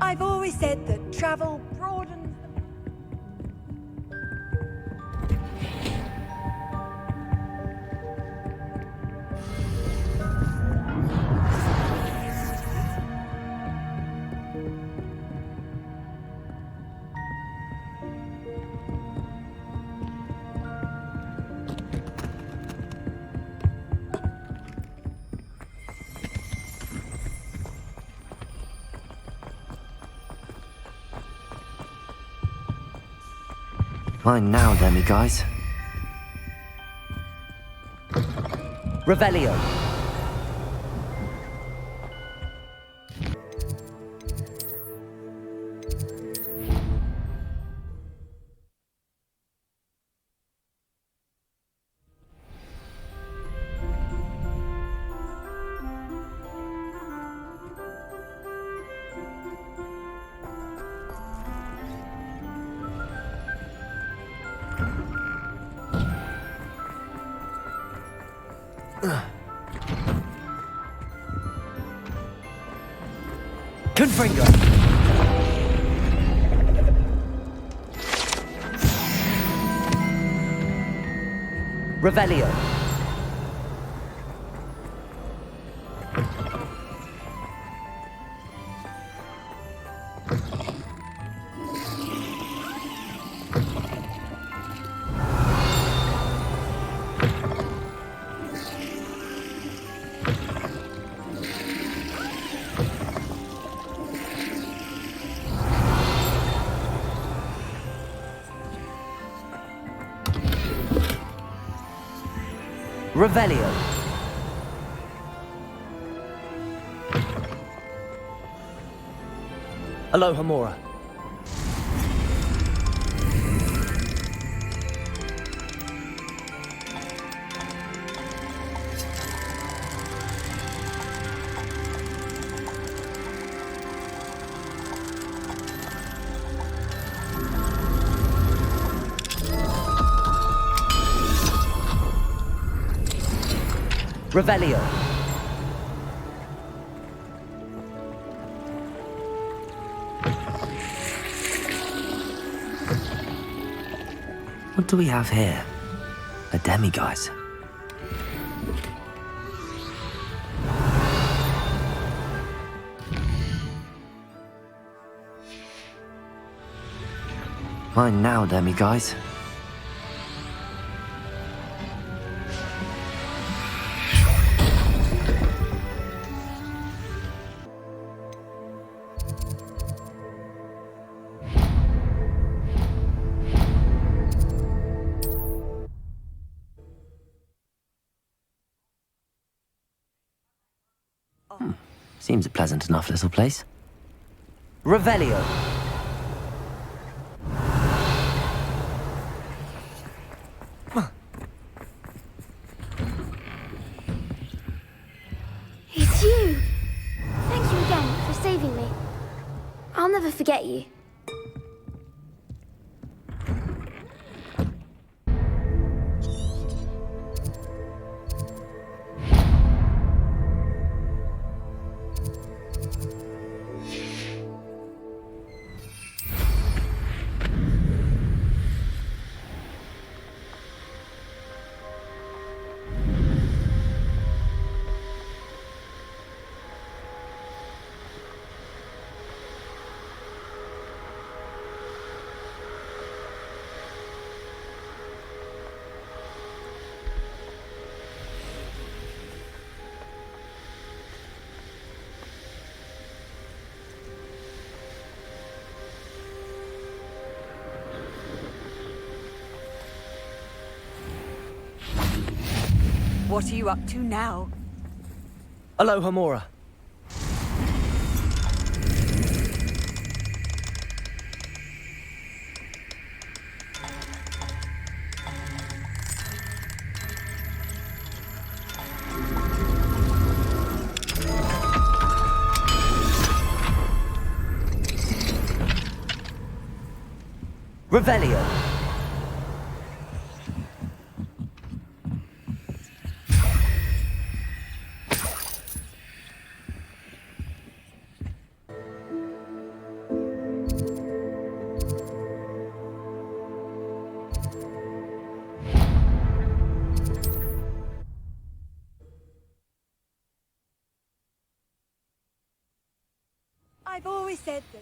I've always said that travel broadens Fine now, then, guys. Revelio. Confringo. Revelio. Revelio. Aloha Mora. Revelio. What do we have here? A demiguise. Fine now, demiguise. Seems a pleasant enough little place. Revelio. It's you! Thank you again for saving me. I'll never forget you. What are you up to now? Aloha Mora. Revelio. I've always said that.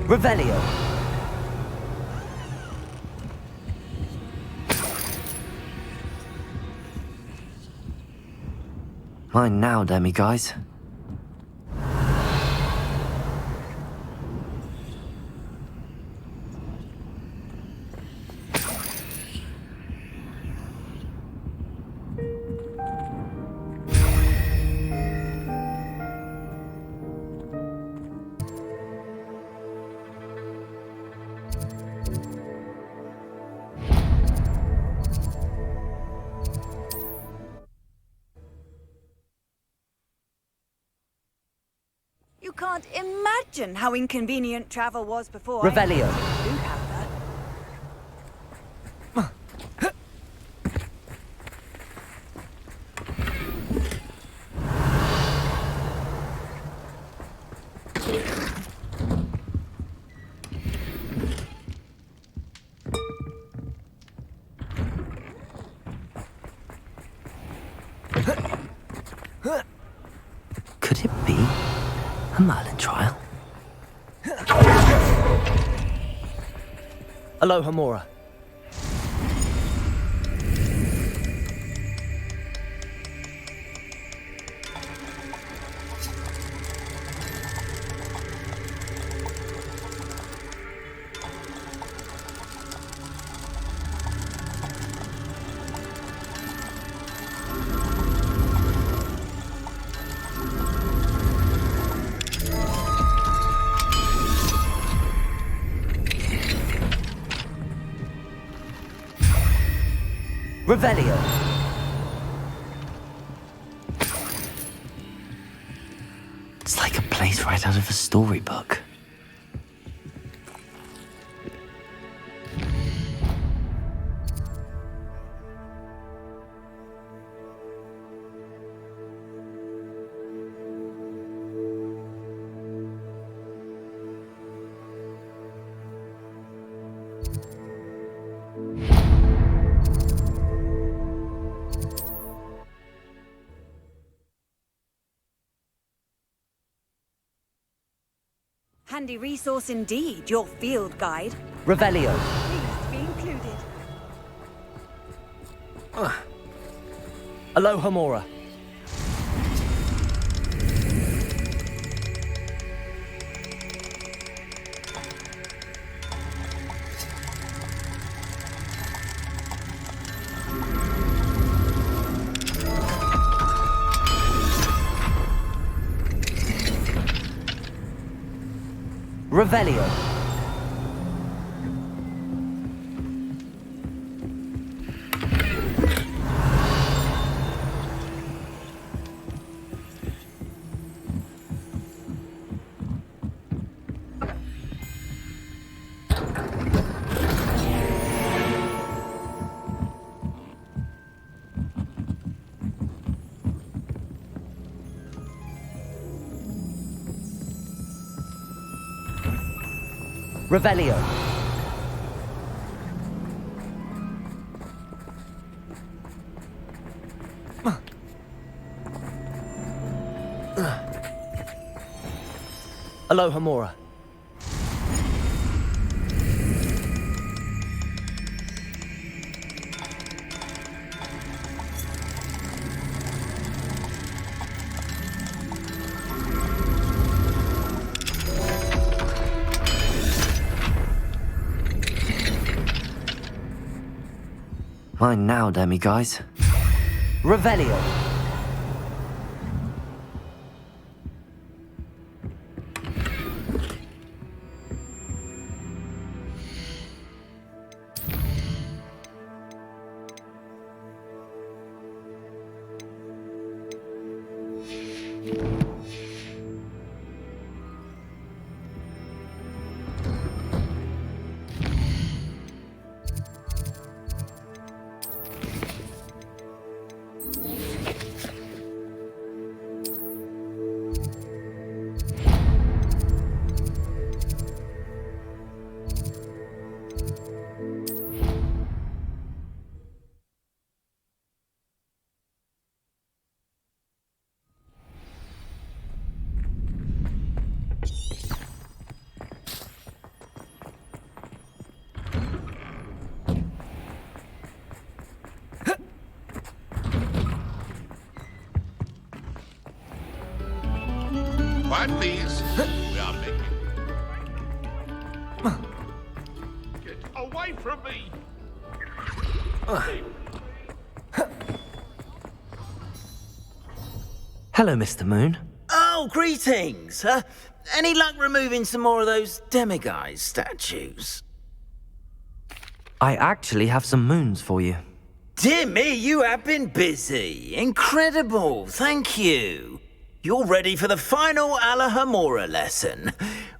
Revelio. Mine now, demi guys. You can't imagine how inconvenient travel was before. Revelio. I do have that. Could it be a Merlin trial? Aloha Mora. Revelio. It's like a place right out of a storybook. Handy resource indeed, your field guide. Revelio. Pleased to be included. Aloha Mora. Revelio. Revelio. Aloha Mora. Mine now, demi-guys. Revelio. Quiet, please. We are making. Get away from me! Hello, Mr. Moon. Oh, greetings! Any luck removing some more of those demiguise statues? I actually have some moons for you. Dear me, you have been busy. Incredible, thank you. You're ready for the final Alahamora lesson.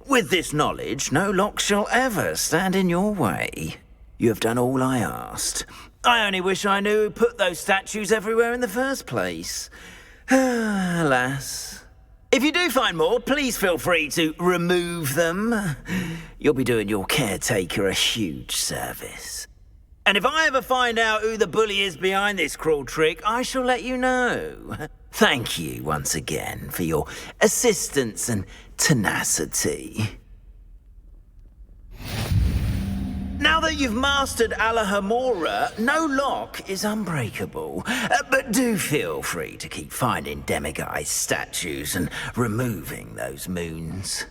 With this knowledge, no lock shall ever stand in your way. You have done all I asked. I only wish I knew who put those statues everywhere in the first place. Alas. If you do find more, please feel free to remove them. You'll be doing your caretaker a huge service. And if I ever find out who the bully is behind this cruel trick, I shall let you know. Thank you once again for your assistance and tenacity. Now that you've mastered Alahamora, no lock is unbreakable. But do feel free to keep finding demiguise statues and removing those moons.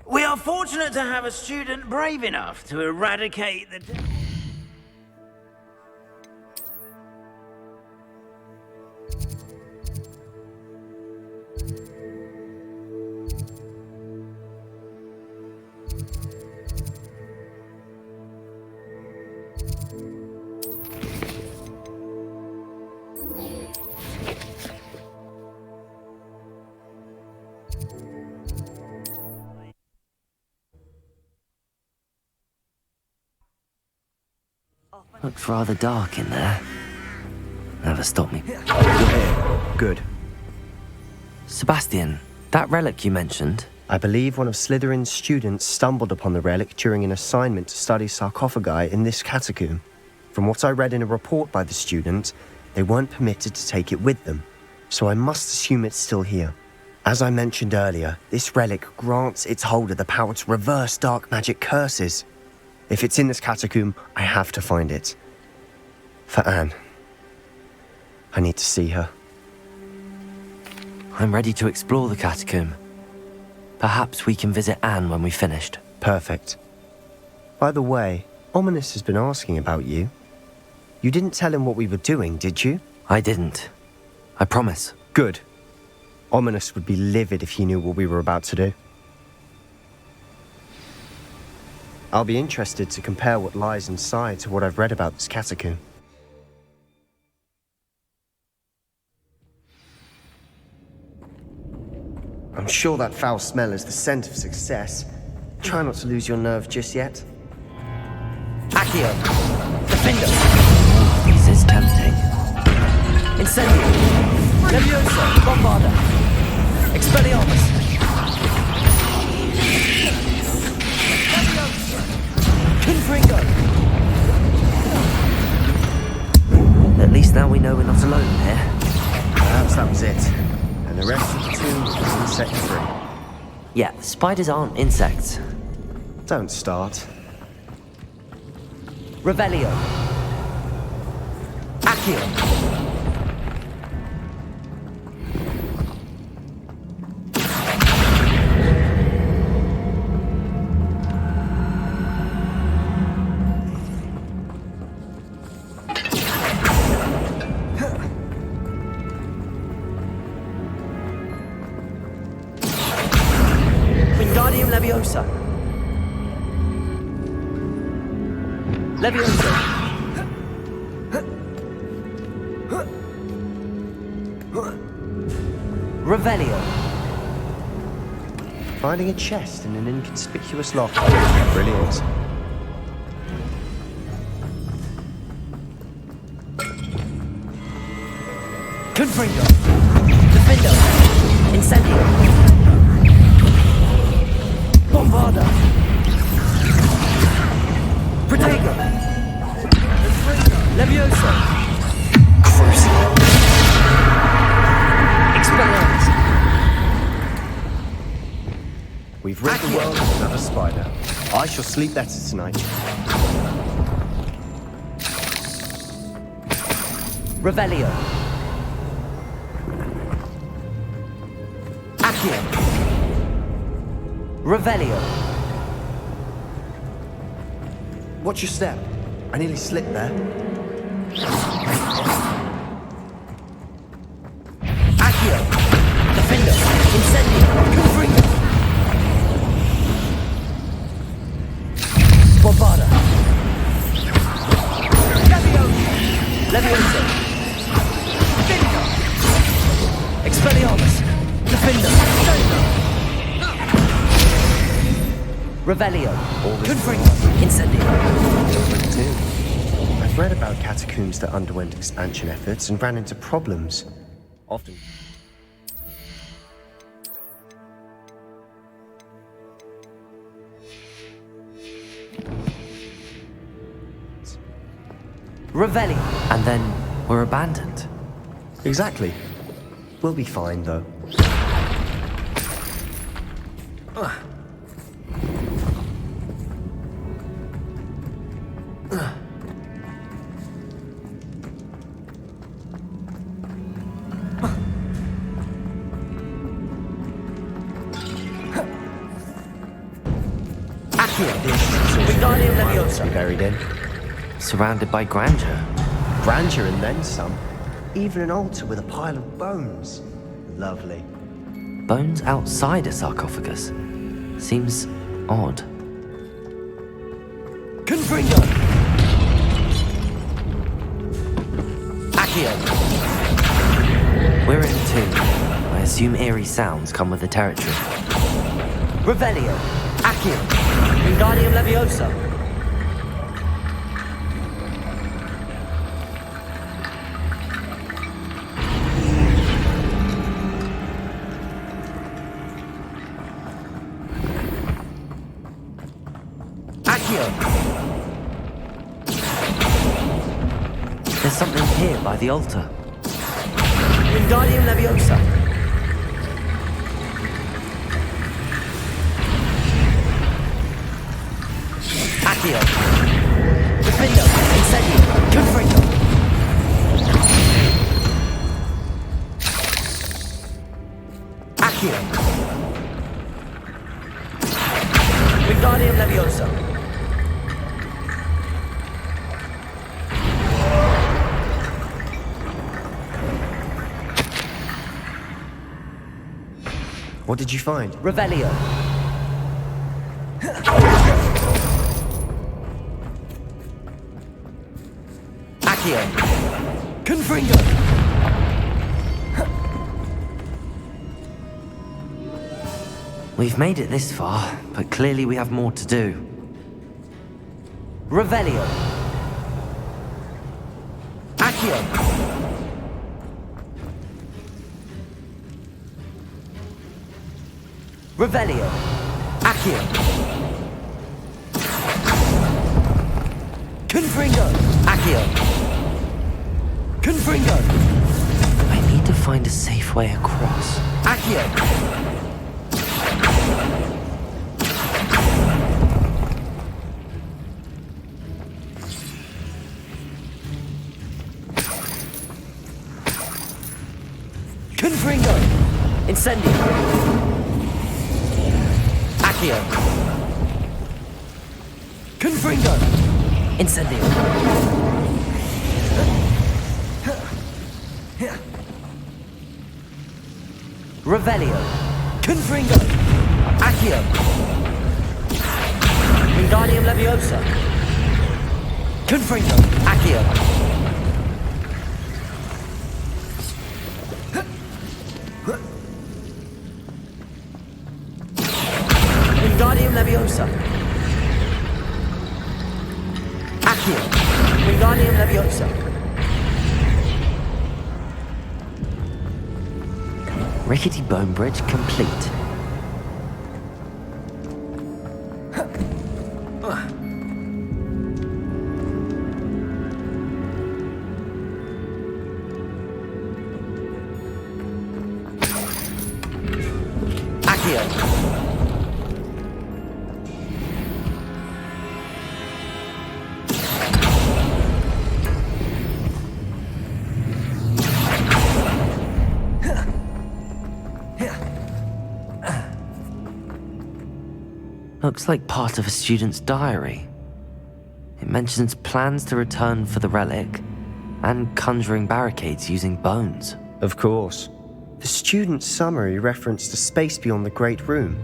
We are fortunate to have a student brave enough to eradicate the... Looks rather dark in there. Never stopped me. You're here. Good. Sebastian, that relic you mentioned, I believe one of Slytherin's students stumbled upon the relic during an assignment to study sarcophagi in this catacomb. From what I read in a report by the student, they weren't permitted to take it with them, so I must assume it's still here. As I mentioned earlier, this relic grants its holder the power to reverse dark magic curses. If it's in this catacomb, I have to find it. For Anne. I need to see her. I'm ready to explore the catacomb. Perhaps we can visit Anne when we've finished. Perfect. By the way, Ominous has been asking about you. You didn't tell him what we were doing, did you? I didn't. I promise. Good. Ominous would be livid if he knew what we were about to do. I'll be interested to compare what lies inside to what I've read about this catacomb. I'm sure that foul smell is the scent of success. Try not to lose your nerve just yet. Accio! Defender! This is tempting. Incendio! Levioso! Bombarda! Expelliarmus! Confringo! At least now we know we're not alone here. Perhaps that was it. And the rest of the tomb is insect-free. Yeah, spiders aren't insects. Don't start. Revelio. Accio. Wingardium Leviosa. Leviosa. Revelio. Finding a chest in an inconspicuous locker. Brilliant. Confringo. Defendo. Incendio. Bombarda. Protego. Leviosa. Crucible. Expelliarmus. We've rid the world of another spider. I shall sleep better tonight. Revelio. Accio. Revelio. Watch your step. I nearly slipped there. Accio. Defendo. Incendio. Confringo. Bombarda. Leviosa. Defendo. Expelliarmus. Defendo. Revelio. Confringo. Incendio. I've read about catacombs that underwent expansion efforts and ran into problems. Often. Revelio. And then we're abandoned. Exactly. We'll be fine, though. Wingardium Leviosa. Buried in. Surrounded by grandeur. Grandeur and then some. Even an altar with a pile of bones. Lovely. Bones outside a sarcophagus. Seems odd. Confringo! Accio! We're in a tomb. I assume eerie sounds come with the territory. Revelio! Accio! Wingardium Leviosa! There's something here by the altar. Wingardium Leviosa. Accio. Defendo. Incendio. Confringo. Accio. Wingardium Leviosa. What did you find? Revelio. Accio. Confringo. We've made it this far, but clearly we have more to do. Revelio. Accio. Revelio. Accio. Confringo. Accio. Confringo. I need to find a safe way across. Accio. Incendio. Accio. Confringo. Incendio. Revelio. Confringo. Accio. Wingardium Leviosa. Confringo. Accio. Wingardium Leviosa. Accio. Wingardium Leviosa. Rickety bone bridge complete. Looks like part of a student's diary. It mentions plans to return for the relic and conjuring barricades using bones. Of course. The student's summary referenced a space beyond the Great Room,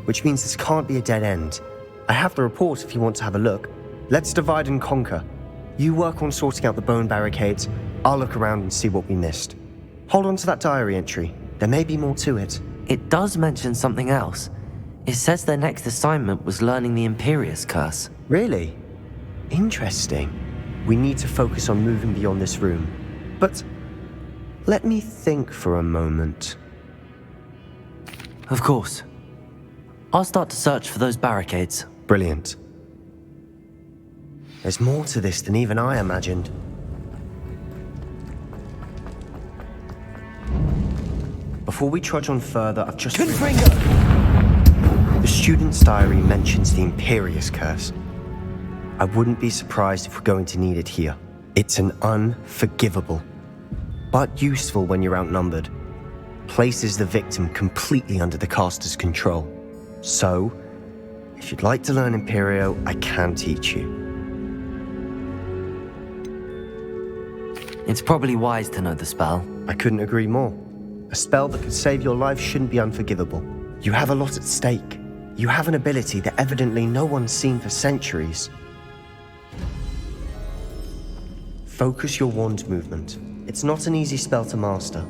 which means this can't be a dead end. I have the report if you want to have a look. Let's divide and conquer. You work on sorting out the bone barricades. I'll look around and see what we missed. Hold on to that diary entry. There may be more to it. It does mention something else. It says their next assignment was learning the Imperius Curse. Really? Interesting. We need to focus on moving beyond this room. But let me think for a moment. Of course. I'll start to search for those barricades. Brilliant. There's more to this than even I imagined. Before we trudge on further, I've just... The student's diary mentions the Imperius Curse. I wouldn't be surprised if we're going to need it here. It's an unforgivable, but useful when you're outnumbered. Places the victim completely under the caster's control. So, if you'd like to learn Imperio, I can teach you. It's probably wise to know the spell. I couldn't agree more. A spell that could save your life shouldn't be unforgivable. You have a lot at stake. You have an ability that evidently no one's seen for centuries. Focus your wand movement. It's not an easy spell to master.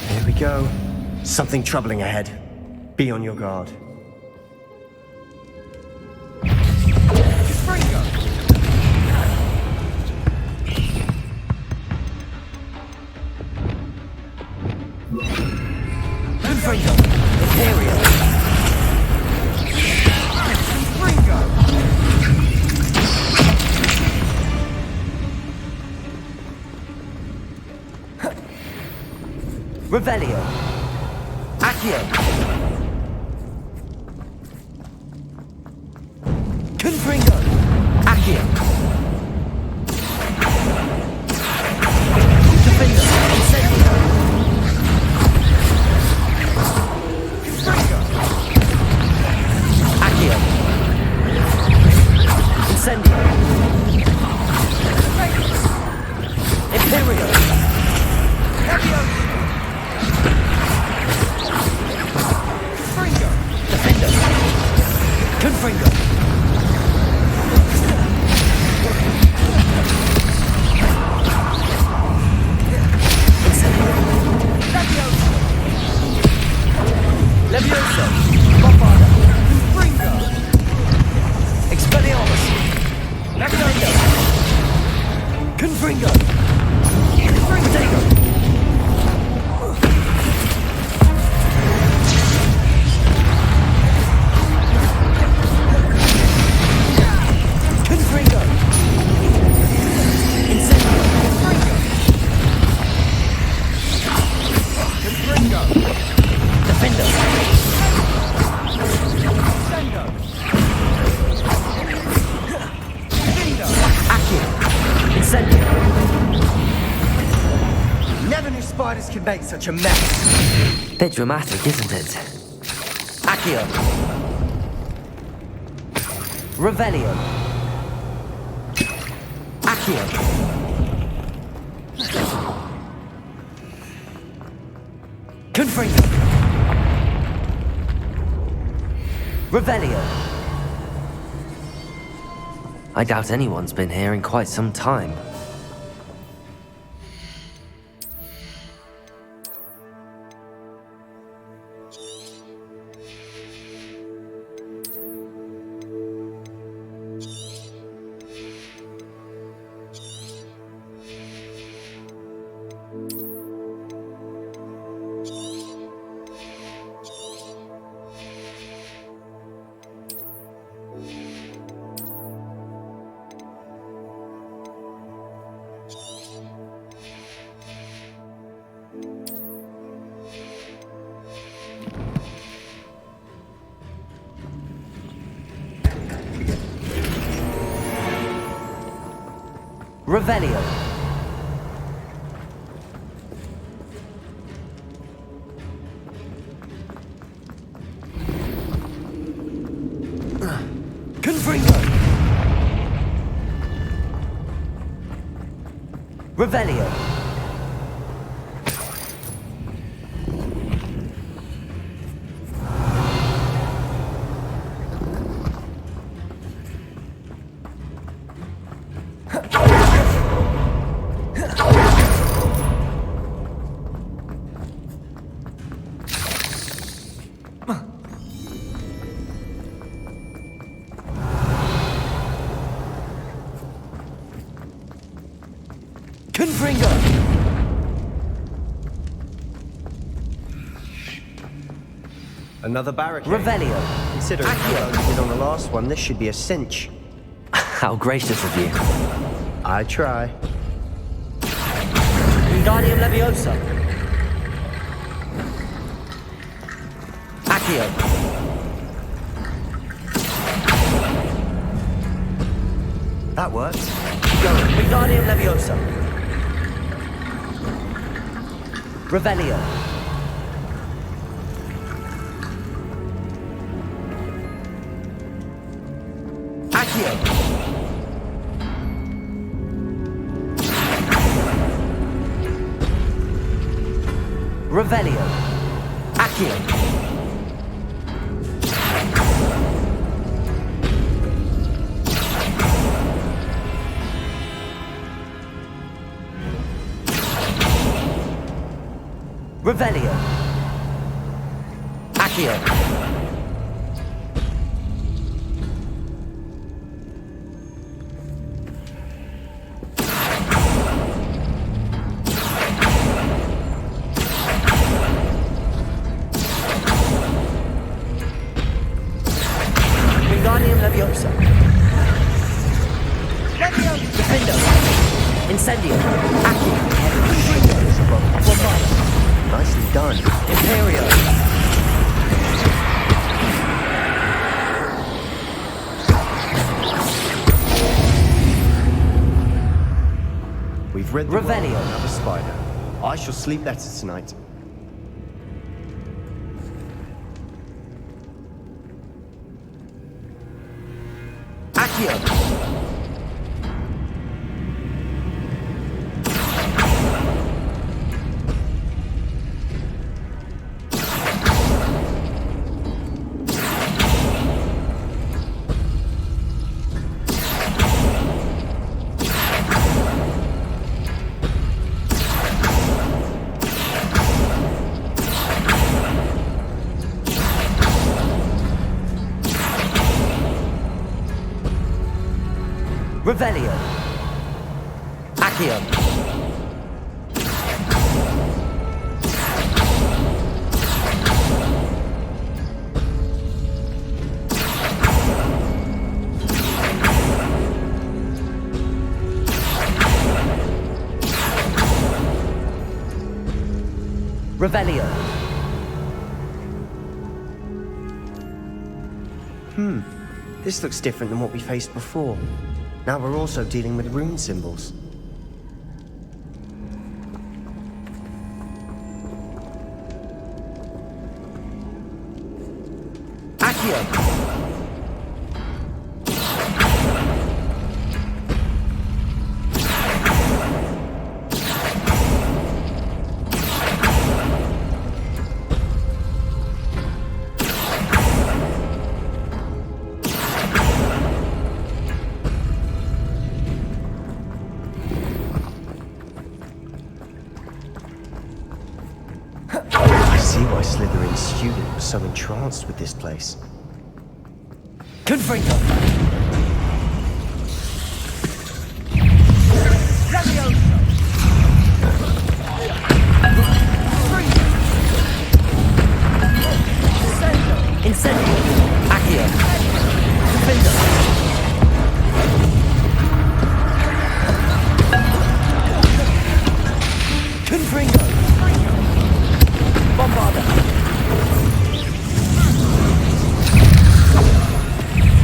Here we go. Something troubling ahead. Be on your guard. Revelio. Accio. Confringo. Accio. Confringo. Incendio. Confringo. Accio. Incendio. Imperio. Leviosa. Confringo. Leviosa. Bombada. Confringo. Expelliarmus. Leviosa. Confringo. Confringo. make such a mess? Bit dramatic, isn't it? Accio. Revelio. Accio. Confringo. Revelio. I doubt anyone's been here in quite some time. Revelio. Confringo. Revelio. Confringo. Another barricade. Revelio. Considering how you did on the last one, this should be a cinch. How gracious of you. I try. Wingardium Leviosa. Accio. That worked. Wingardium Leviosa. Revelio. Accio. Revelio. Accio. Revelio. Accio. Wingardium Leviosa. Defendo. Incendio. Accio. Nicely done. Imperio. We've rid the world of Revelio. another spider. I shall sleep better tonight. Accio. Revelio. Accio. Revelio. This looks different than what we faced before. Now we're also dealing with rune symbols. Accio! I see why Slytherin's student was so entranced with this place. Confringo! Incendio! Accio! Defender! Confringo! Bombarda!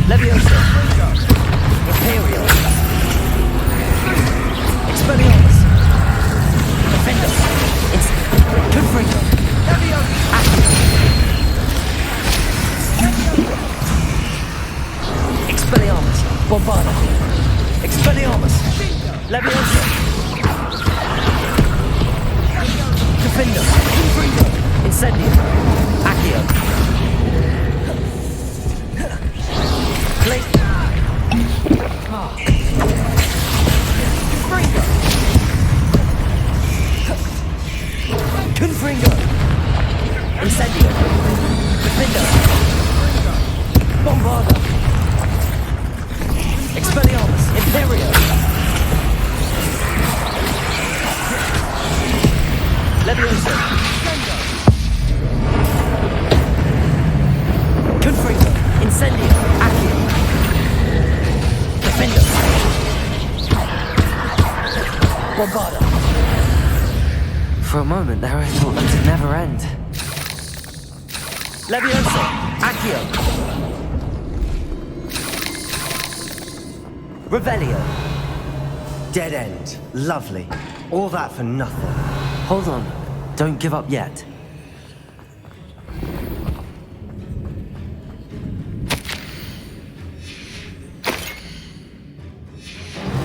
Leviosa! Imperial! Expelliarmus! Defender! Confringo! Accio! Expelliarmus! Bombarda! Expelliarmus! Leviosa! Defender! Confringo! Incendio! Accio! Blade! Confringo! Confringo! Incendio! Defender! Bombarda! Expelliarmus! Imperio! Leviosa! Confringo! Incendio! Accio! Defender! Bombarda! For a moment there I thought that would never end. Leviosa! Accio! Revelio! Dead end. Lovely. All that for nothing. Hold on. Don't give up yet.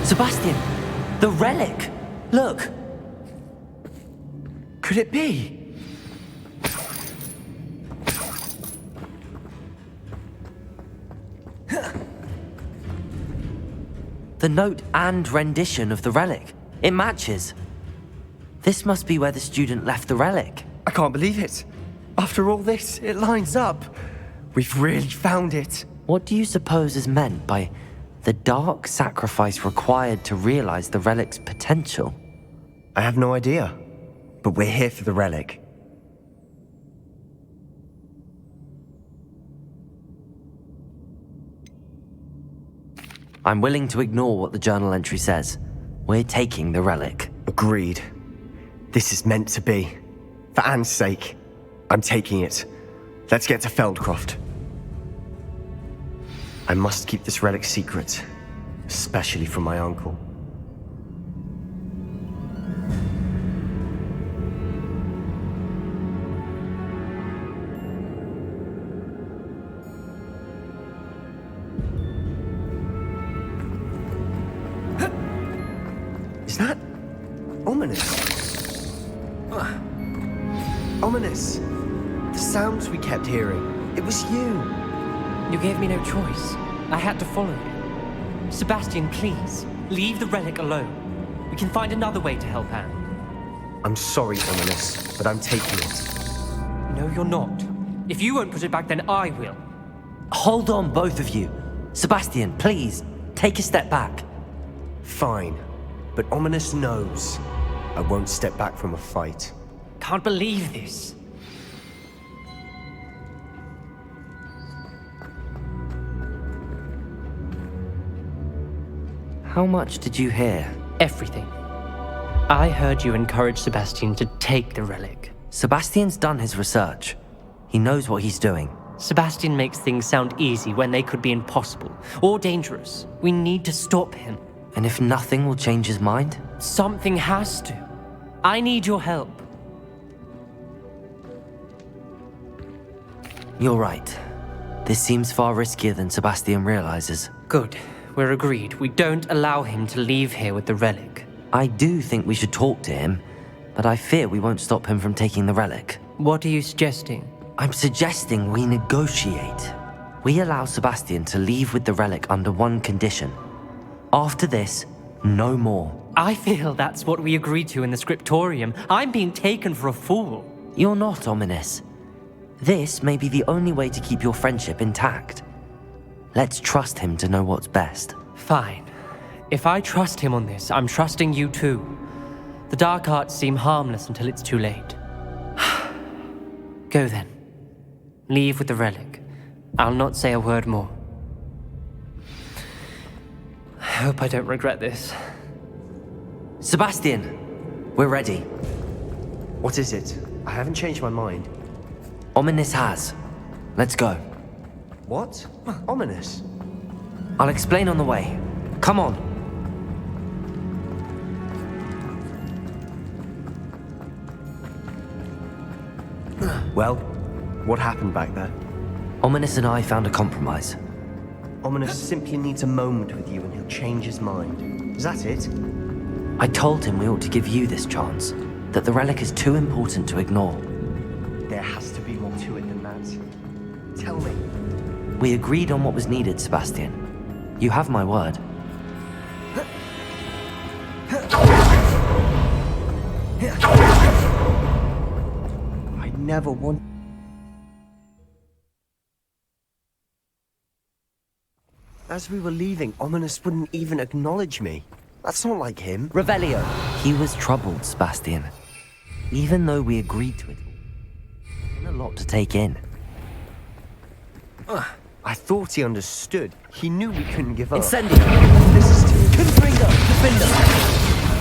Sebastian! The relic! Look! Could it be? The note and rendition of the relic. It matches. This must be where the student left the relic. I can't believe it. After all this, it lines up. We've really found it. What do you suppose is meant by the dark sacrifice required to realize the relic's potential? I have no idea. But we're here for the relic. I'm willing to ignore what the journal entry says. We're taking the relic. Agreed. This is meant to be. For Anne's sake, I'm taking it. Let's get to Feldcroft. I must keep this relic secret, especially from my uncle. Is that ominous? Ominous. The sounds we kept hearing. It was you. You gave me no choice. I had to follow you. Sebastian, please, leave the relic alone. We can find another way to help Anne. I'm sorry, Ominous, but I'm taking it. No, you're not. If you won't put it back, then I will. Hold on, both of you. Sebastian, please, take a step back. Fine. But Ominous knows I won't step back from a fight. Can't believe this. How much did you hear? Everything. I heard you encourage Sebastian to take the relic. Sebastian's done his research. He knows what he's doing. Sebastian makes things sound easy when they could be impossible or dangerous. We need to stop him. And if nothing will change his mind? Something has to. I need your help. You're right. This seems far riskier than Sebastian realizes. Good. We're agreed. We don't allow him to leave here with the relic. I do think we should talk to him, but I fear we won't stop him from taking the relic. What are you suggesting? I'm suggesting we negotiate. We allow Sebastian to leave with the relic under one condition. After this, no more. I feel that's what we agreed to in the scriptorium. I'm being taken for a fool. You're not ominous. This may be the only way to keep your friendship intact. Let's trust him to know what's best. Fine. If I trust him on this, I'm trusting you too. The dark arts seem harmless until it's too late. Go then. Leave with the relic. I'll not say a word more. I hope I don't regret this. Sebastian, we're ready. What is it? I haven't changed my mind. Ominous has. Let's go. What? Ominous? I'll explain on the way. Come on. Well, what happened back there? Ominous and I found a compromise. Ominous simply needs a moment with you and he'll change his mind. Is that it? I told him we ought to give you this chance, that the relic is too important to ignore. There has to be more to it than that. Tell me. We agreed on what was needed, Sebastian. You have my word. I never want... As we were leaving, Ominous wouldn't even acknowledge me. That's not like him. Revelio! He was troubled, Sebastian. Even though we agreed to it, a lot to take in. I thought he understood. He knew we couldn't give up. Incendio! This is too... Confringo! Defender!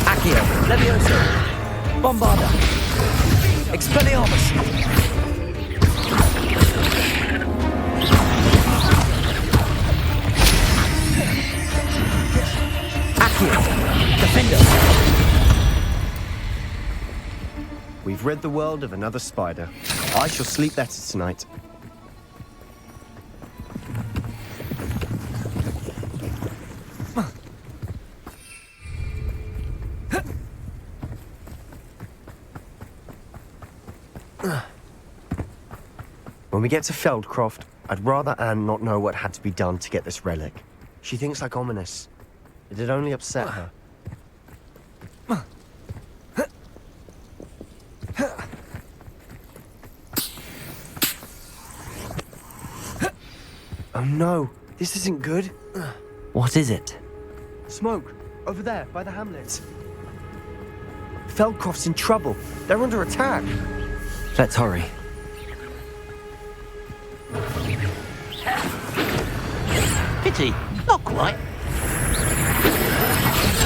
Accio! Levioso! Bombarda! Expelliarmus! Accio! Defender! We've rid the world of another spider. I shall sleep better tonight. When we get to Feldcroft, I'd rather Anne not know what had to be done to get this relic. She thinks like Ominous. It'd only upset her. Oh no, this isn't good. What is it? Smoke, over there, by the hamlet. Feldcroft's in trouble. They're under attack. Let's hurry. Pity, not quite.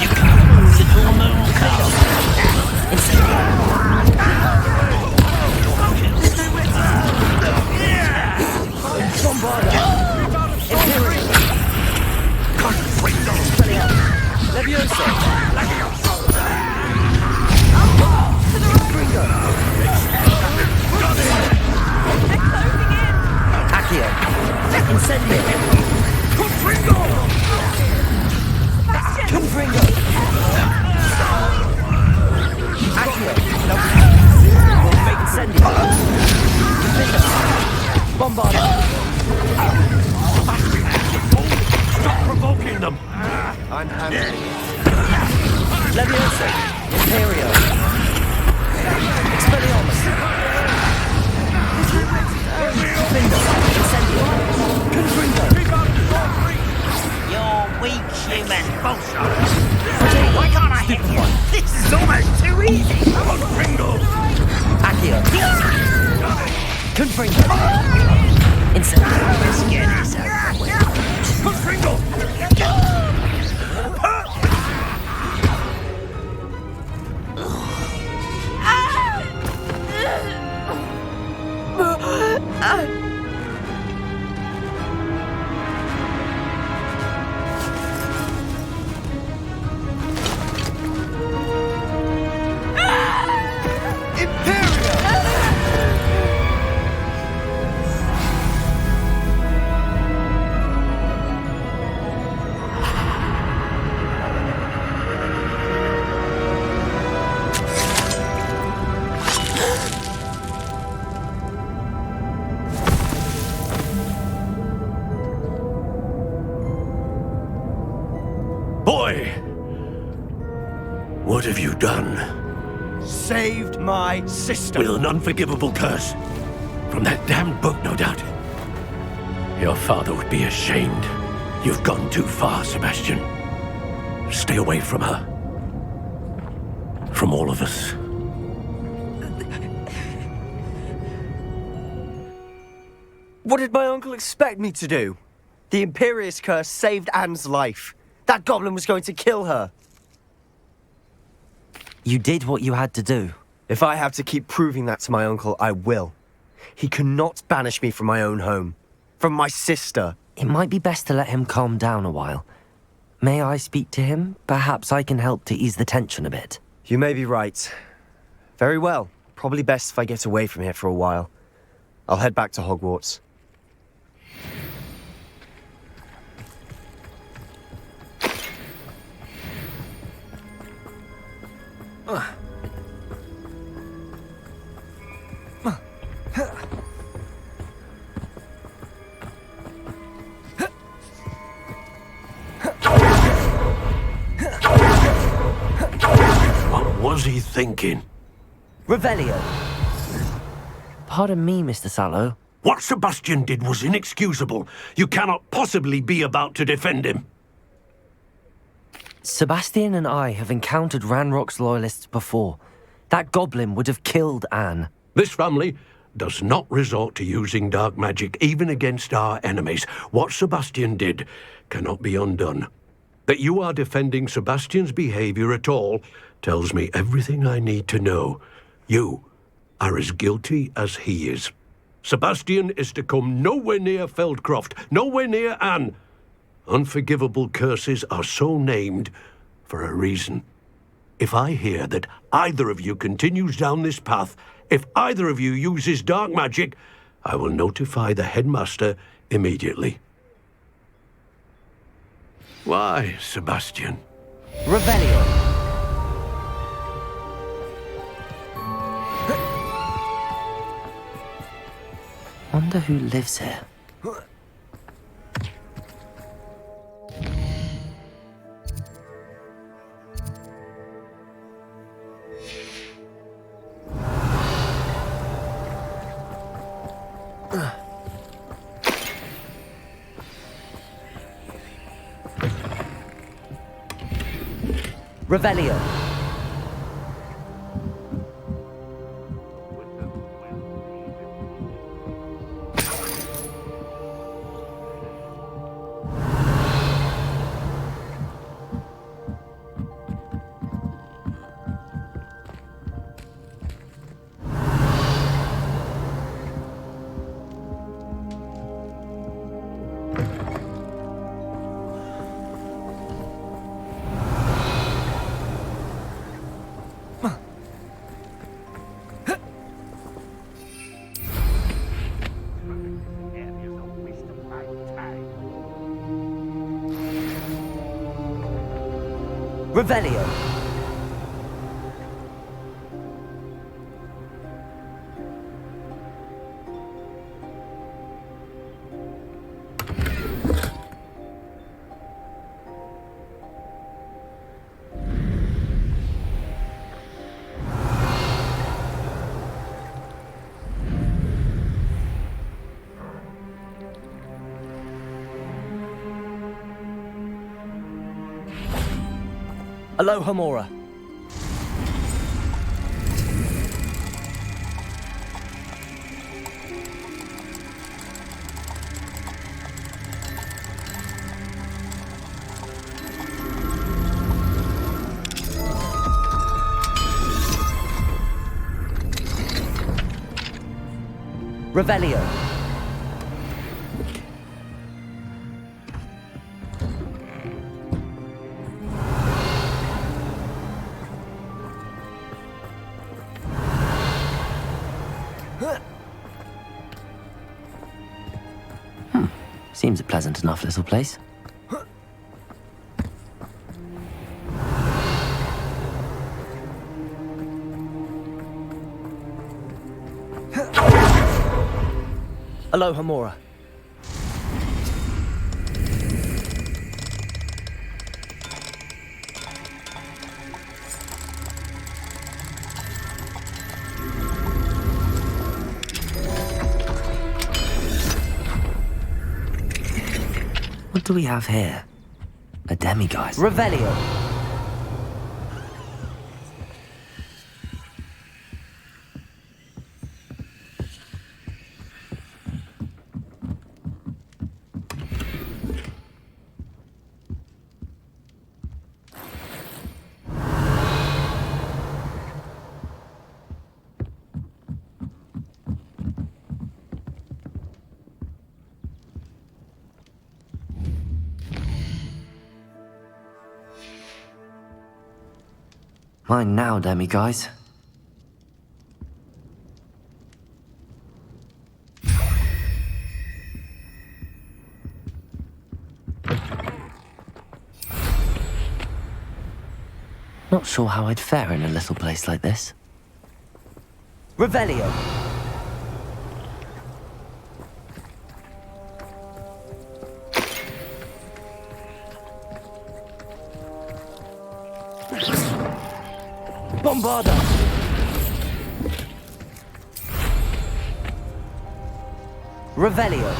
You little moon cow. Bombarda! Imperial! Levioso! Gringo! Accio! Incendio! Confringo! Confringo! Accio! Incendio! Bombarda! Stop provoking them! I'm handling it. Levioso! Imperio! Expelliarmus! Findo! Incendio! Confringo! You're weak human bullshit. Why can't I hit you? This is almost too easy. Confringo! Accio! Confringo! Incendio! Let's get this over with. Confringo! Boy! What have you done? Saved my sister. With an unforgivable curse. From that damned book, no doubt. Your father would be ashamed. You've gone too far, Sebastian. Stay away from her. From all of us. What did my uncle expect me to do? The Imperious curse saved Anne's life. That goblin was going to kill her. You did what you had to do. If I have to keep proving that to my uncle, I will. He cannot banish me from my own home. From my sister. It might be best to let him calm down a while. May I speak to him? Perhaps I can help to ease the tension a bit. You may be right. Very well. Probably best if I get away from here for a while. I'll head back to Hogwarts. What was he thinking? Revelio! Pardon me, Mr. Sallow. What Sebastian did was inexcusable. You cannot possibly be about to defend him. Sebastian and I have encountered Ranrock's loyalists before. That goblin would have killed Anne. This family does not resort to using dark magic even against our enemies. What Sebastian did cannot be undone. That you are defending Sebastian's behavior at all tells me everything I need to know. You are as guilty as he is. Sebastian is to come nowhere near Feldcroft, nowhere near Anne. Unforgivable curses are so named for a reason. If I hear that either of you continues down this path, if either of you uses dark magic, I will notify the headmaster immediately. Why, Sebastian? Revelio! Wonder who lives here. Revelio. Revelio. Aloha Mora. Revelio. Seems a pleasant enough little place. Aloha Mora. do we have here? A demiguise. Revelio! Mine now, demiguise. Not sure how I'd fare in a little place like this. Revelio! Bombarda! Revelio!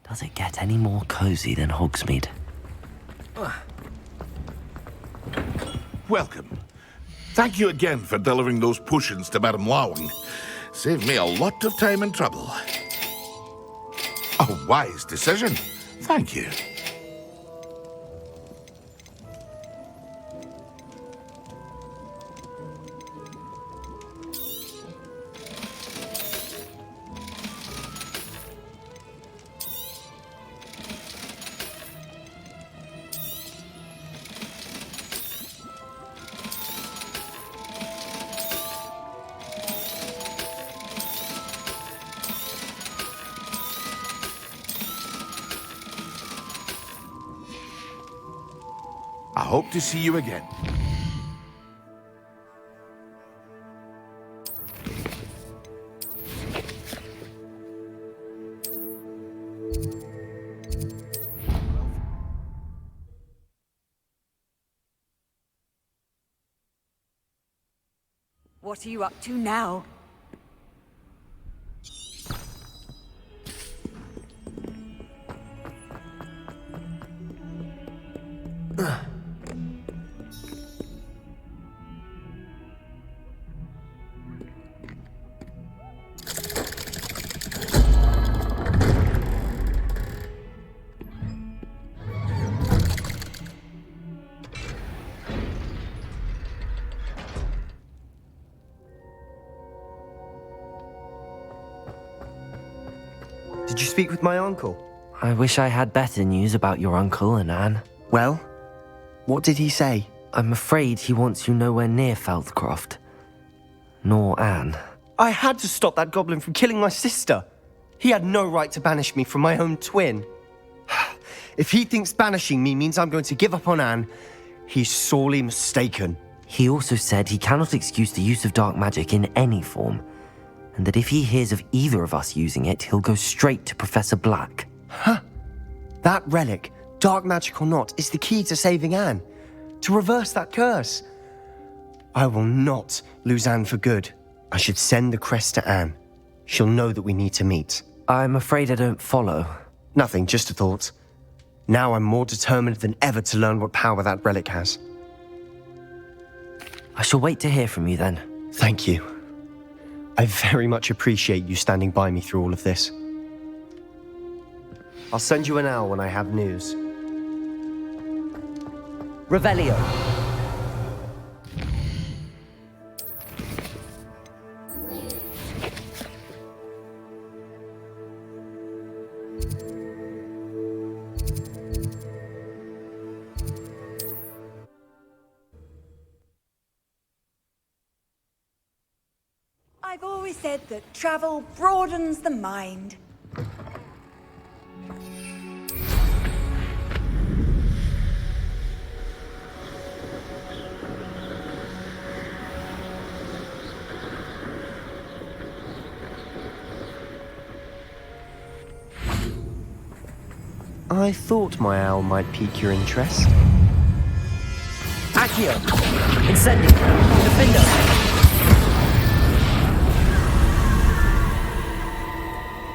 Does it get any more cozy than Hogsmeade? Welcome. Thank you again for delivering those potions to Madame Lawing. Saved me a lot of time and trouble. A wise decision. Thank you. I hope to see you again. What are you up to now? Did you speak with my uncle? I wish I had better news about your uncle and Anne. Well, what did he say? I'm afraid he wants you nowhere near Feldcroft. Nor Anne. I had to stop that goblin from killing my sister. He had no right to banish me from my own twin. If he thinks banishing me means I'm going to give up on Anne, he's sorely mistaken. He also said he cannot excuse the use of dark magic in any form, and that if he hears of either of us using it, he'll go straight to Professor Black. That relic, dark magic or not, is the key to saving Anne. To reverse that curse. I will not lose Anne for good. I should send the crest to Anne. She'll know that we need to meet. I'm afraid I don't follow. Nothing, just a thought. Now I'm more determined than ever to learn what power that relic has. I shall wait to hear from you then. Thank you. I very much appreciate you standing by me through all of this. I'll send you an owl when I have news. Revelio. I've always said that travel broadens the mind. I thought my owl might pique your interest. Accio! Incendio! Defendo!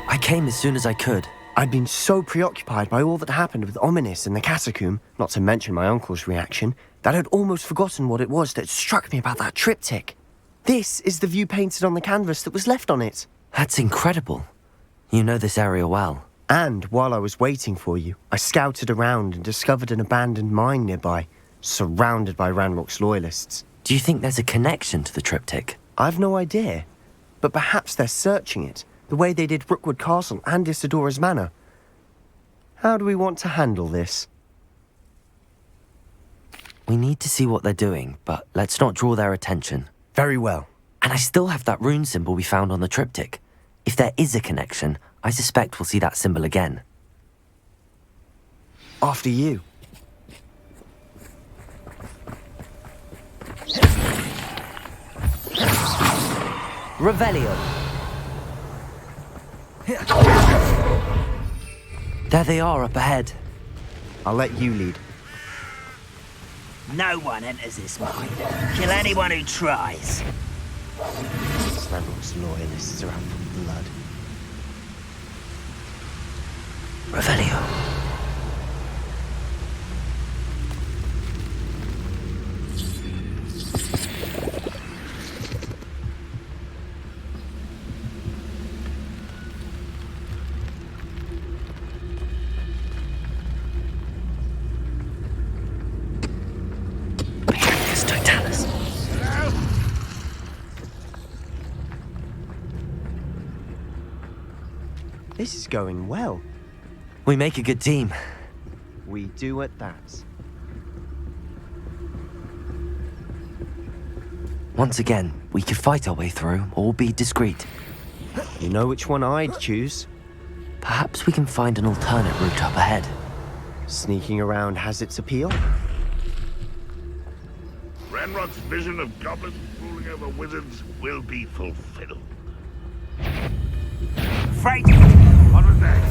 I came as soon as I could. I'd been so preoccupied by all that happened with Ominis in the catacomb, not to mention my uncle's reaction, that I'd almost forgotten what it was that struck me about that triptych. This is the view painted on the canvas that was left on it. That's incredible. You know this area well. And while I was waiting for you, I scouted around and discovered an abandoned mine nearby, surrounded by Ranrock's loyalists. Do you think there's a connection to the triptych? I've no idea, but perhaps they're searching it, the way they did Rookwood Castle and Isidora's Manor. How do we want to handle this? We need to see what they're doing, but let's not draw their attention. Very well. And I still have that rune symbol we found on the triptych. If there is a connection, I suspect we'll see that symbol again. After you. Revelio! There they are up ahead. I'll let you lead. No one enters this mine. Kill anyone who tries. Ranrock's loyalists are out for blood. Revelio. This is going well. We make a good team. We do at that. Once again, we could fight our way through or be discreet. You know which one I'd choose? Perhaps we can find an alternate route up ahead. Sneaking around has its appeal. Ranrock's vision of goblins ruling over wizards will be fulfilled. Frightened! What was that?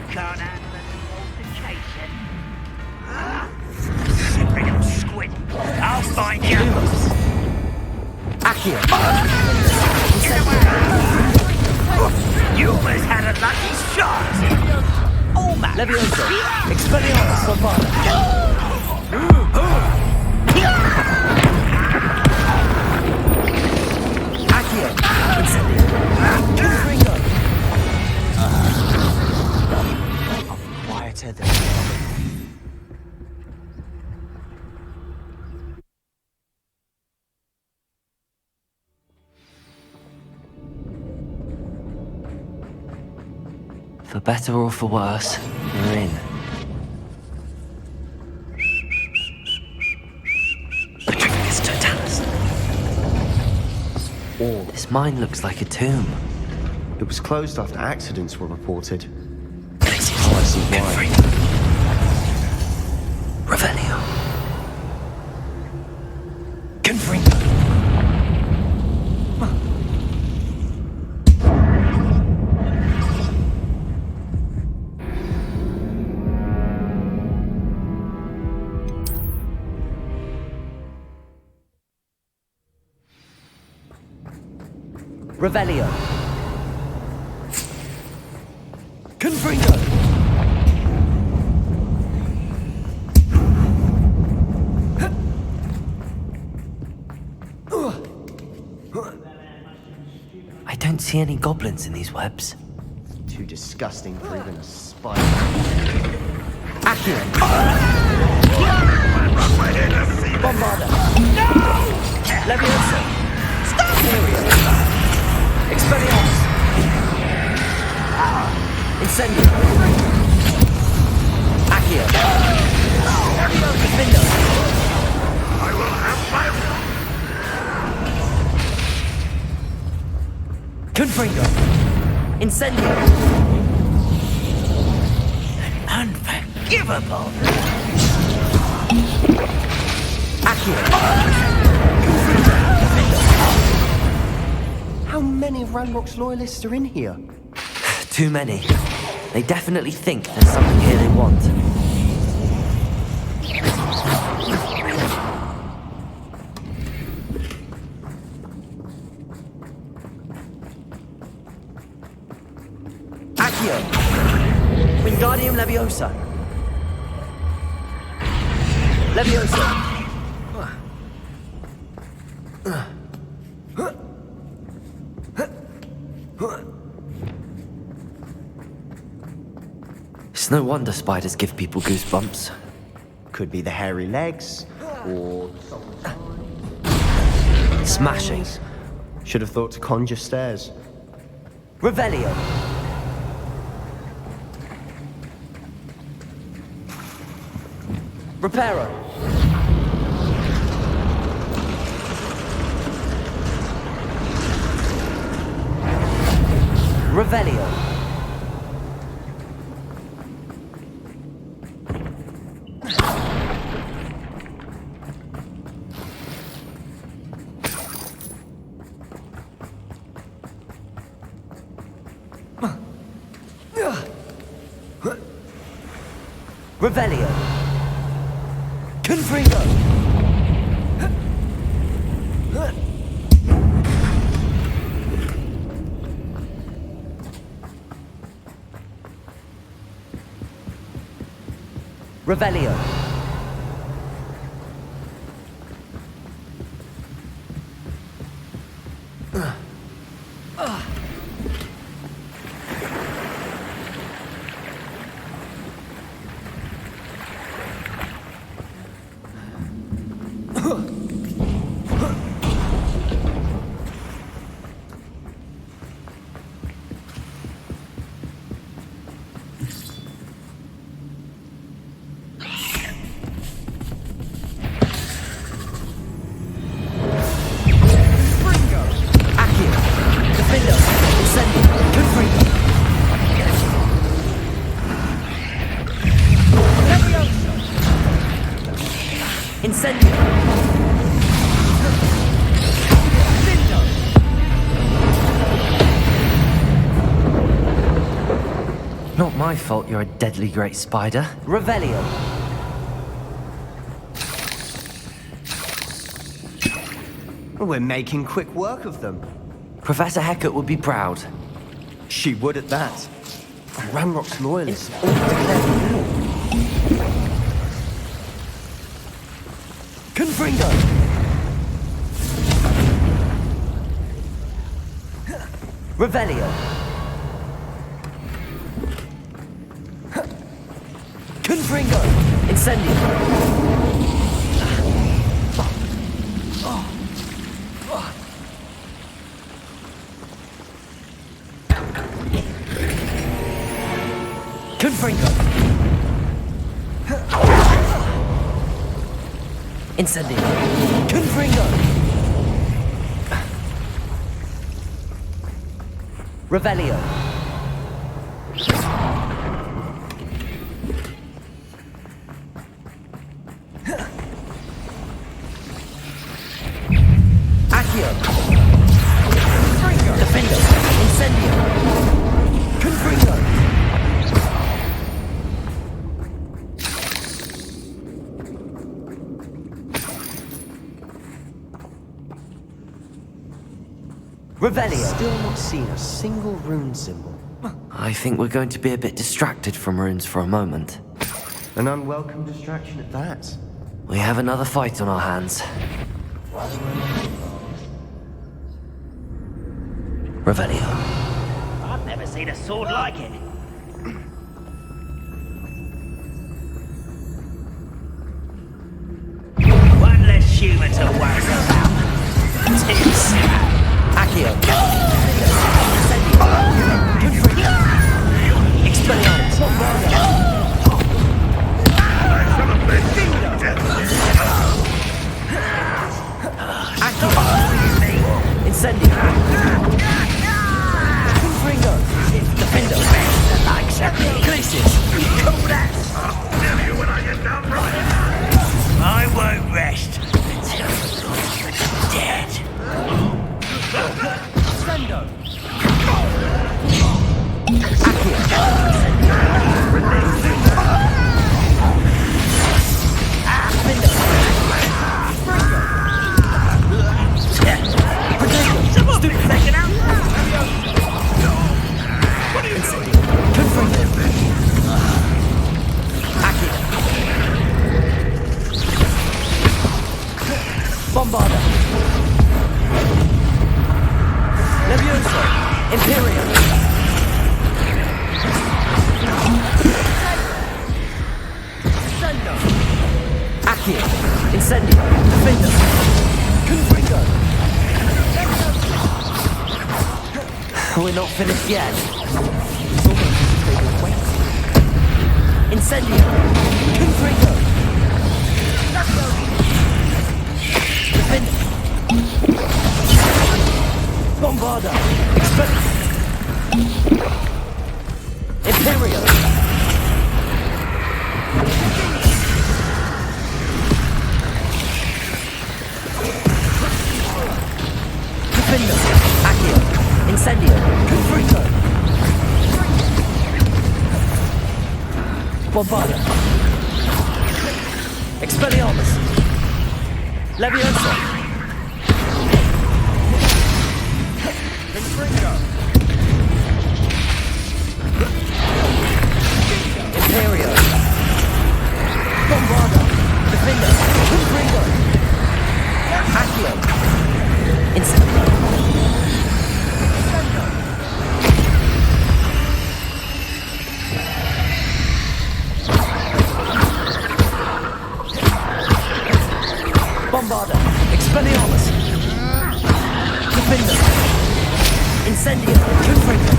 Can't handle an altercation. Bring 'em squid. I'll find you. Accio! Get away! You almost had a lucky shot. Almost. Levioso! Expelliarmus Bombada! Accio! Incendio! Confringo! Quieter than For better or for worse, we're in. Patricius Totalis. This mine looks like a tomb. It was closed after accidents were reported. Places. Oh, I see why. Revelio. Confringo. Revelio. Confringo. I don't see any goblins in these webs. Too disgusting for even a spider. Accio. Bombada. No! Levioso. Expelliarmus! Incendio! Accio! Defendo! I will have my Confringo! Incendio! Unforgivable! Accio! How many of Ranrock's loyalists are in here? Too many. They definitely think there's something here they want. Accio! Wingardium Leviosa! Leviosa! It's no wonder spiders give people goosebumps. Could be the hairy legs, or Smashing. should have thought to conjure stairs. Revelio. Reparo. Revelio. Revelio. Confringo. Revelio. Incendio! Not my fault you're a deadly great spider. Revelio! We're making quick work of them. Professor Hecat would be proud. She would at that. Ranrock's loyalists all declared war. Confringo! Revelio! Confringo! Incendio! Confringo! Incendio! Confringo! Revelio! Accio! Defendo! Incendio! Confringo! Revelio! Still not seen a single rune symbol. I think we're going to be a bit distracted from runes for a moment. An unwelcome distraction at that. We have another fight on our hands. Revelio. I've never seen a sword like it. One less human to worry about. Tips. Accio. Expelliarmus. Accio. Incendio. Places! Call that! I'll tell you when I get down right. I won't rest until you're dead. Sendo! Stupid second out! Bombarda! Levioso! Imperial! Sendo! Accio! Incendio! Defender! Confringo! We're not finished yet. It's almost as if they were waiting. Incendio! Confringo! Defender! Bombarda! Expect! Imperial! Defender! Accio! Incendio! Confringo! Bombarda! Expelliarmus! Leviosa! Confringo! Imperio! Bombarda! Defender! Confringo! Accio! Incendio! Bombarda! Expelliarmus! Defender! Incendio! Confringo!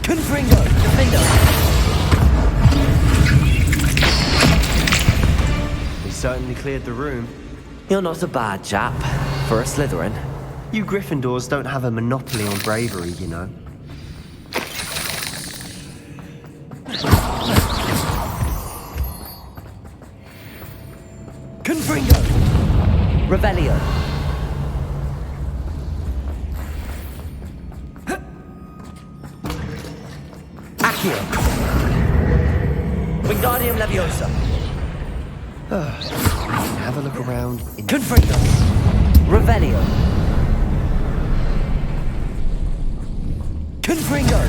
Confringo! Defender! We certainly cleared the room. You're not a bad chap for a Slytherin. You Gryffindors don't have a monopoly on bravery, you know. Confringo! Revelio! Accio! Wingardium Leviosa! Have a look around. Confringo! Revelio! Confringo!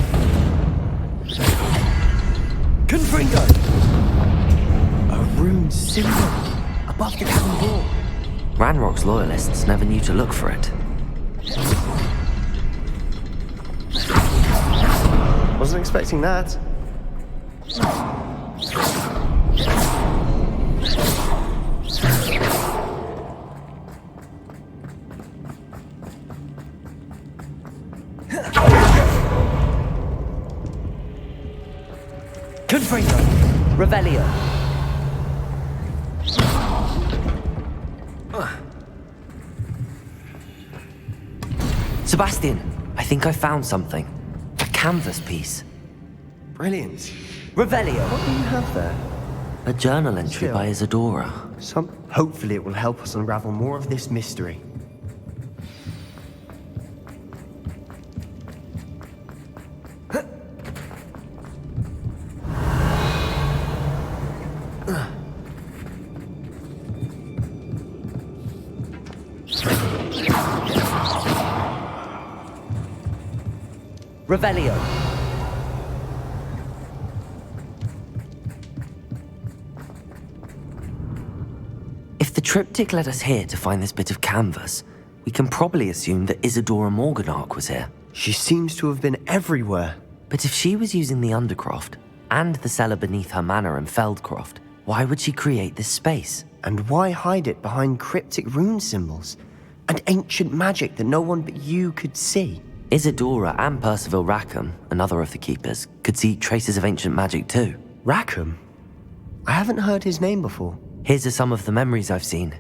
Confringo! A rune symbol above the cabin door. Ranrock's loyalists never knew to look for it. Wasn't expecting that. Confringo! Revelio! Sebastian, I think I found something. A canvas piece. Brilliant. Revelio! What do you have there? A journal entry Still. by Isadora. Hopefully it will help us unravel more of this mystery. Revelio! If the triptych led us here to find this bit of canvas, we can probably assume that Isadora Morganach was here. She seems to have been everywhere. But if she was using the Undercroft and the cellar beneath her manor in Feldcroft, why would she create this space? And why hide it behind cryptic rune symbols? And ancient magic that no one but you could see? Isadora and Percival Rackham, another of the Keepers, could see traces of ancient magic too. Rackham? I haven't heard his name before. Here's are some of the memories I've seen.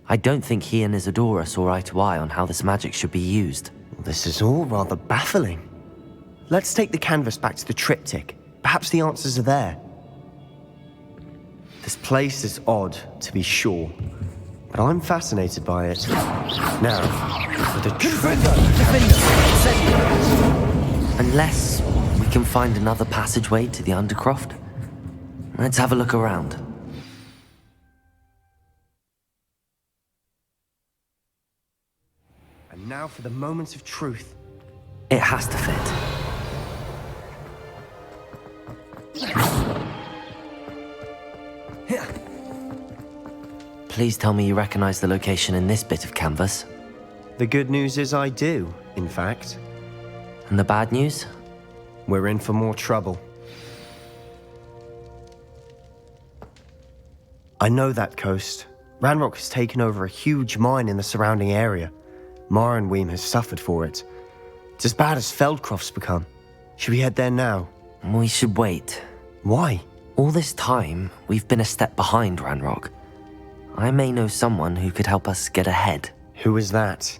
I don't think he and Isadora saw eye to eye on how this magic should be used. This is all rather baffling. Let's take the canvas back to the triptych. Perhaps the answers are there. This place is odd, to be sure, but I'm fascinated by it. Now, for the Unless we can find another passageway to the Undercroft. Let's have a look around. And now for the moment of truth. It has to fit. Please tell me you recognize the location in this bit of canvas. The good news is I do, in fact. And the bad news? We're in for more trouble. I know that coast. Ranrock has taken over a huge mine in the surrounding area. Marenweem has suffered for it. It's as bad as Feldcroft's become. Should we head there now? We should wait. Why? All this time, we've been a step behind Ranrock. I may know someone who could help us get ahead. Who is that?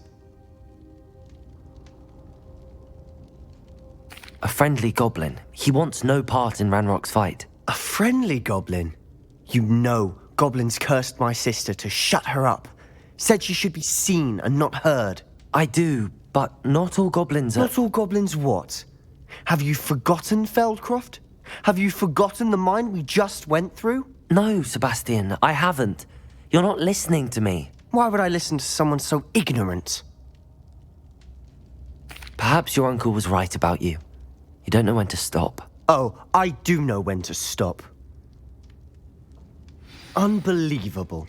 A friendly goblin. He wants no part in Ranrock's fight. A friendly goblin? You know, goblins cursed my sister to shut her up. Said she should be seen and not heard. I do, but not all goblins are... Not all goblins what? Have you forgotten Feldcroft? Have you forgotten the mine we just went through? No, Sebastian, I haven't. You're not listening to me. Why would I listen to someone so ignorant? Perhaps your uncle was right about you. You don't know when to stop. Oh, I do know when to stop. Unbelievable.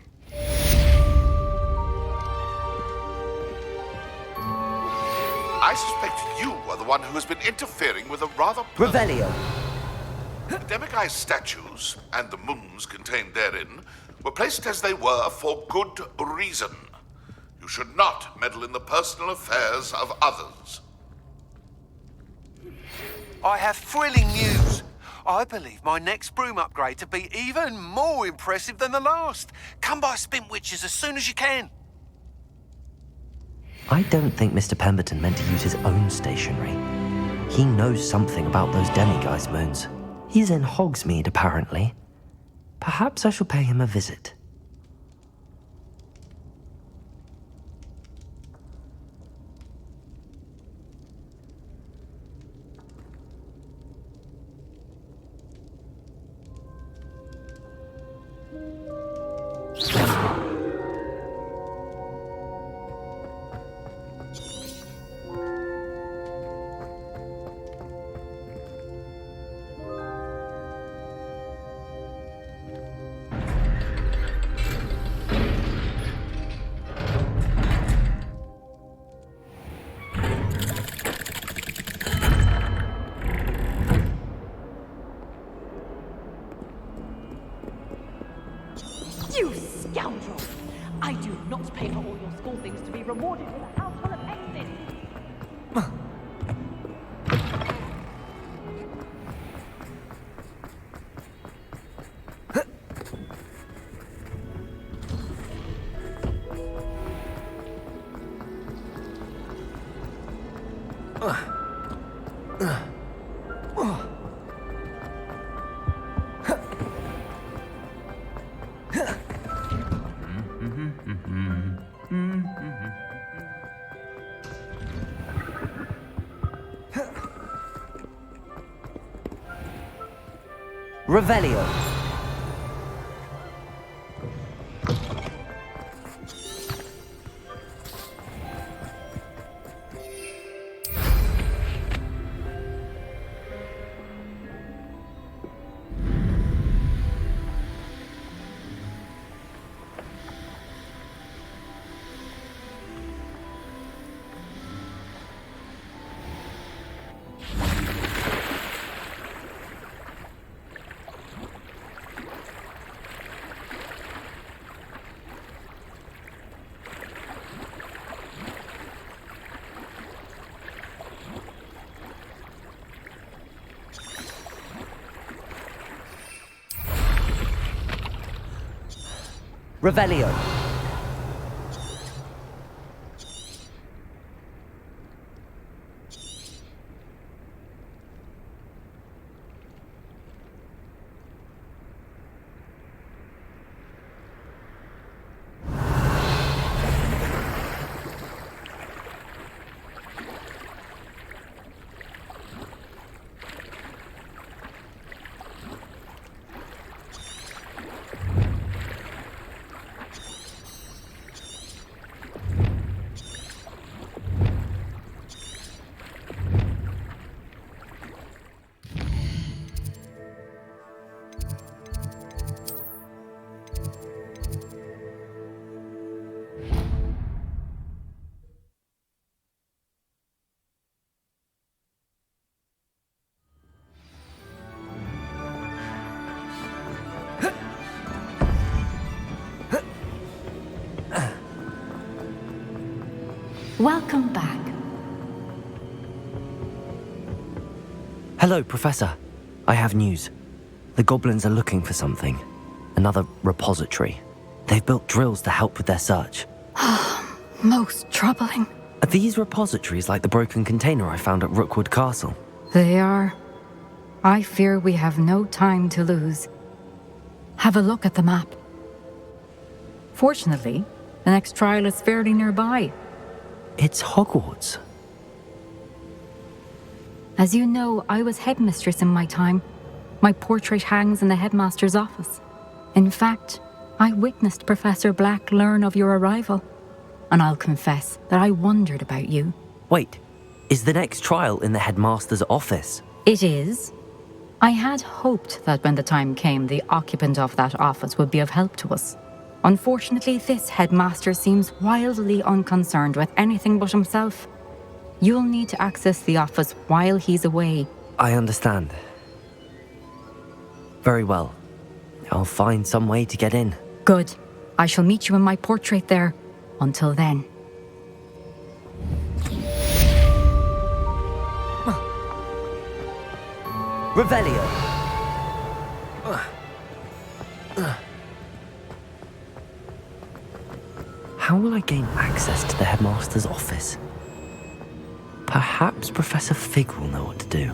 I suspect you are the one who has been interfering with a rather... Revelio! The Demiguise statues, and the moons contained therein, were placed as they were for good reason. You should not meddle in the personal affairs of others. I have thrilling news. I believe my next broom upgrade to be even more impressive than the last. Come by Spintwitches as soon as you can. I don't think Mr. Pemberton meant to use his own stationery. He knows something about those Demiguise moons. He's in Hogsmeade, apparently. Perhaps I shall pay him a visit. You scoundrel! I do not pay for all your school things to be rewarded with a house full of exes! Revelio! Revelio. Welcome back. Hello, Professor. I have news. The goblins are looking for something. Another repository. They've built drills to help with their search. Most troubling. Are these repositories like the broken container I found at Rookwood Castle? They are. I fear we have no time to lose. Have a look at the map. Fortunately, the next trial is fairly nearby. It's Hogwarts. As you know, I was headmistress in my time. My portrait hangs in the headmaster's office. In fact, I witnessed Professor Black learn of your arrival. And I'll confess that I wondered about you. Wait, is the next trial in the headmaster's office? It is. I had hoped that when the time came, the occupant of that office would be of help to us. Unfortunately, this headmaster seems wildly unconcerned with anything but himself. You'll need to access the office while he's away. I understand. Very well. I'll find some way to get in. Good. I shall meet you in my portrait there. Until then. Revelio. How will I gain access to the headmaster's office? Perhaps Professor Fig will know what to do.